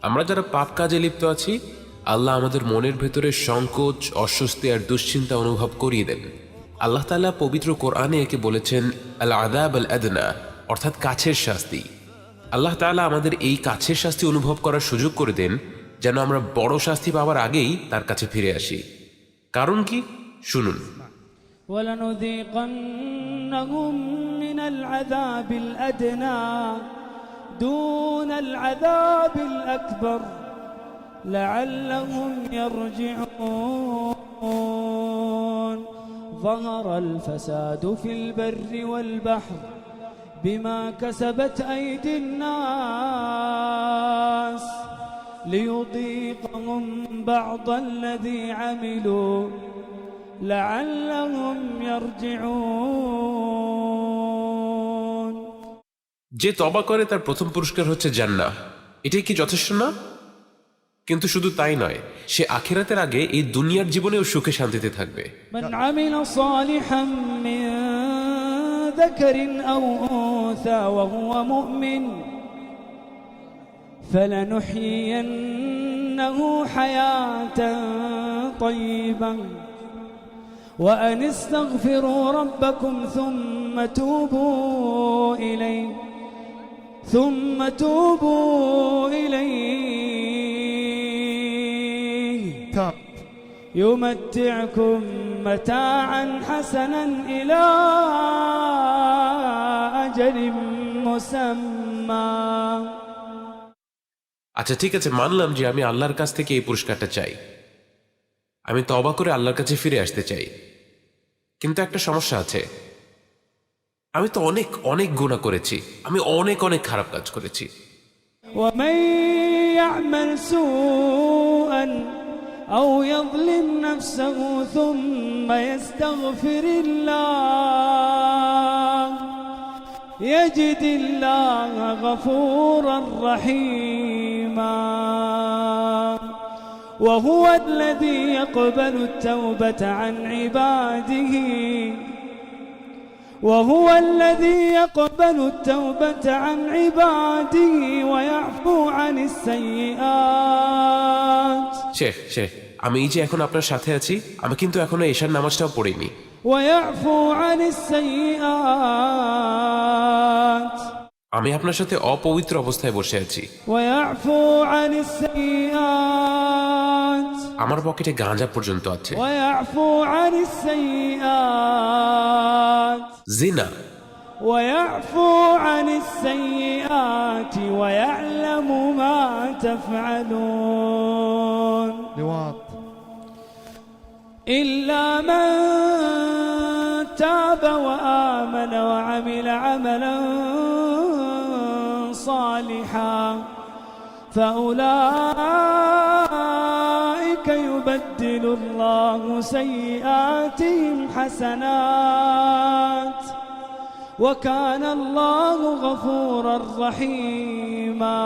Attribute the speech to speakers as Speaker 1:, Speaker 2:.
Speaker 1: আমরা যারা পাপ কাজে লিপ্ত আছি, আল্লাহ আমাদের মনের ভেতরে সংকোচ, অস্বস্তি আর দুশ্চিন্তা অনুভব করিয়ে দেন। আল্লাহ তাআলা পবিত্র কোরআনে একে বলেছেন আল আযাব আল আদনা, অর্থাৎ কাছের শাস্তি। আল্লাহ তাআলা আমাদের এই কাছের শাস্তি অনুভব করার সুযোগ করে দেন, যেন আমরা বড় শাস্তি পাওয়ার আগেই তার কাছে ফিরে আসি। কারণ কি? শুনুন।
Speaker 2: وَلَنُذِيقَنَّهُم مِّنَ الْعَذَابِ الْأَدْنَى دُونَ الْعَذَابِ الْأَكْبَرِ لَعَلَّهُمْ يَرْجِعُونَ ظَهَرَ الْفَسَادُ فِي الْبَرِّ وَالْبَحْرِ بِمَا كَسَبَتْ أَيْدِي النَّاسِ لِيُذِيقَهُم بَعْضَ الَّذِي عَمِلُوا لَعَلَّهُمْ يَرْجِعُونَ।
Speaker 1: যে তওবা করে তার প্রথম পুরস্কার হচ্ছে জান্নাহ। এটাই কি যথেষ্ট না? কিন্তু শুধু তাই নয়, সে আখিরাতের আগে এই দুনিয়ার জীবনেও সুখে শান্তিতে থাকবে।
Speaker 2: من عمل صالحا من ذكر أو أنثى وهو مؤمن فلنحيينه حياة طيبة وأن استغفروا ربكم ثم توبوا إليه يمتعكم متاعا حسنا إلى أجل مسمى।
Speaker 1: আচ্ছা ঠিক আছে, মানলাম যে আমি আল্লাহর কাছ থেকে এই পুরস্কারটা চাই, আমি তওবা করে আল্লাহর কাছে ফিরে আসতে চাই। কিন্তু একটা সমস্যা আছে, আমি তো অনেক অনেক গুনাহ করেছি, আমি অনেক অনেক খারাপ কাজ করেছি।
Speaker 2: ومن يعمل سوءا أو يظلم نفسه ثم يستغفر الله يجد الله غفورا رحيما وهو الذي يقبل التوبة عن عباده ويعفو عن السيئات।
Speaker 1: শেখ, আমি এই যে এখন আপনার সাথে আছি, আমি কিন্তু এখনো এশার নামাজটাও পড়িনি।
Speaker 2: ويعفو عن السيئات।
Speaker 1: আমি আপনার সাথে অপবিত্র অবস্থায় বসে আছি।
Speaker 2: ويعفو عن السيئات।
Speaker 1: আমার পকেটে গাঁজা পর্যন্ত আছে।
Speaker 2: ويعفو عن السيئات।
Speaker 1: জিনা।
Speaker 2: ويعفو عن السيئات ويعلم ما تفعلون
Speaker 3: لواط
Speaker 2: إلا من تاب وآمن وعمل عملا صالحا فأولئك يبدل الله سيئاتهم حسنات وكان الله غفورا رحيما۔